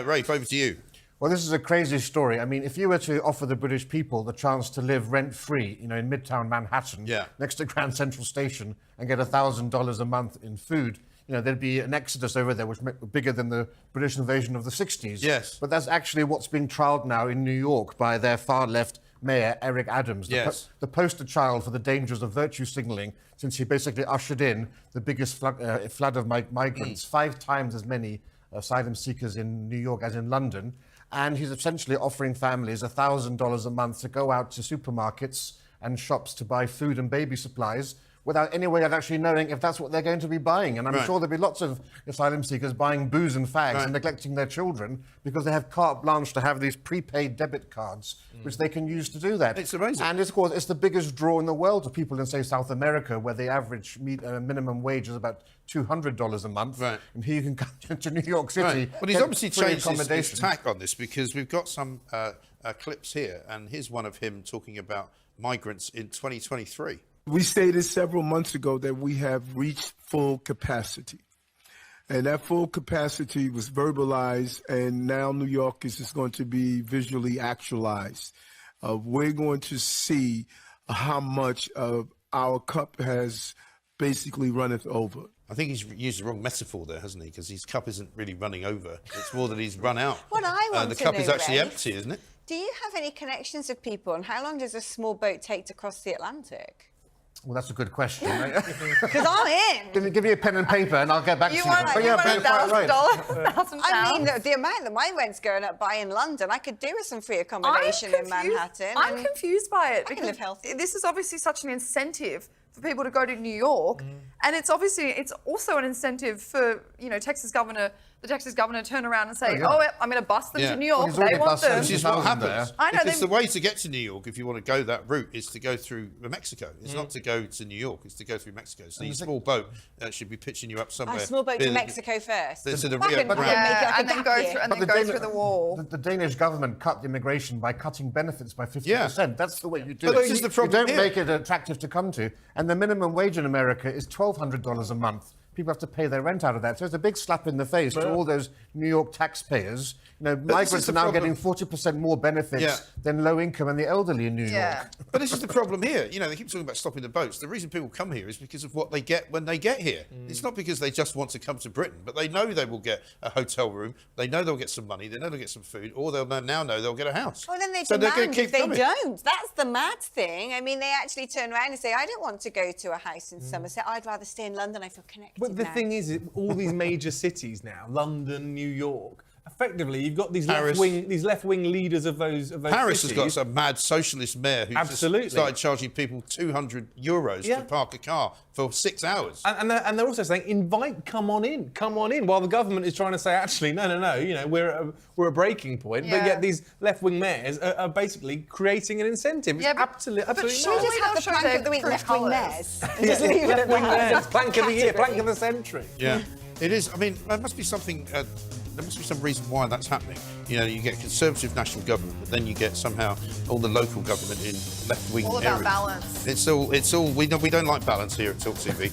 Rafe, over to you. Well, this is a crazy story. I mean, if you were to offer the British people the chance to live rent-free, in Midtown Manhattan, next to Grand Central Station, and get $1,000 a month in food, there'd be an exodus over there, which would be bigger than the British invasion of the 60s. Yes. But that's actually what's being trialled now in New York by their far-left mayor, Eric Adams, the poster child for the dangers of virtue signalling, since he basically ushered in the biggest flood of migrants, 5 times as many asylum seekers in New York as in London. And he's essentially offering families $1,000 a month to go out to supermarkets and shops to buy food and baby supplies without any way of actually knowing if that's what they're going to be buying. And I'm sure there'll be lots of asylum seekers buying booze and fags and neglecting their children because they have carte blanche to have these prepaid debit cards, which they can use to do that. It's amazing. And of course, it's the biggest draw in the world of people in, say, South America, where the average minimum wage is about $200 a month. Right. And here you can come to New York City. Well, he's obviously changed his tack on this, because we've got some clips here, and here's one of him talking about migrants in 2023. We stated several months ago that we have reached full capacity. And that full capacity was verbalized, and now New York is just going to be visually actualized. We're going to see how much of our cup has basically runneth over. I think he's used the wrong metaphor there, hasn't he? Because his cup isn't really running over. It's more that he's run out. What I want the to cup know, is actually Rafe, empty, isn't it? Do you have any connections with people, and how long does a small boat take to cross the Atlantic? Well, that's a good question. Because I'm in. Give me a pen and paper and I'll get back to you. You want $1,000? I mean, the amount that my rent's going up by in London, I could do with some free accommodation in Manhattan. I'm confused by it. I can live healthy. This is obviously such an incentive for people to go to New York, and it's also an incentive for the Texas governor to turn around and say, I'm going to bus them to New York. They want them. Which is what happens. I know. Because the way to get to New York, if you want to go that route, is to go through Mexico. It's not to go to New York, it's to go through Mexico. So your small boat should be pitching you up somewhere. A small boat to Mexico first. To the and then go through the wall. The Danish government cut immigration by cutting benefits by 50%. Yeah. That's the way you do it. This is the problem. You don't make it attractive to come to. And the minimum wage in America is $1,200 a month. People have to pay their rent out of that. So it's a big slap in the face to all those New York taxpayers. Migrants are now getting 40% more benefits than low income and the elderly in New York. But this is the problem here. They keep talking about stopping the boats. The reason people come here is because of what they get when they get here. It's not because they just want to come to Britain, but they know they will get a hotel room, they know they'll get some money, they know they'll get some food, or they'll now know they'll get a house. Well, then they so demand if they don't. That's the mad thing. I mean, they actually turn around and say, I don't want to go to a house in Somerset. I'd rather stay in London. I feel connected But the thing is, all these major cities now, London, New York, effectively, you've got these left-wing leaders of those Paris cities. has got some mad socialist mayor who just started charging people €200 to park a car for 6 hours. And they're also saying, come on in, while the government is trying to say, actually, no, we're a breaking point. But yet these left-wing mayors are basically creating an incentive. It's absolutely should we just have the plank of the week left-wing mayors? Left-wing mayors, plank of the year, plank of the century. Yeah, it is. I mean, there must be something... there must be some reason why that's happening. You get conservative national government, but then you get somehow all the local government in left-wing areas. All about balance. It's all. We don't like balance here at Talk TV.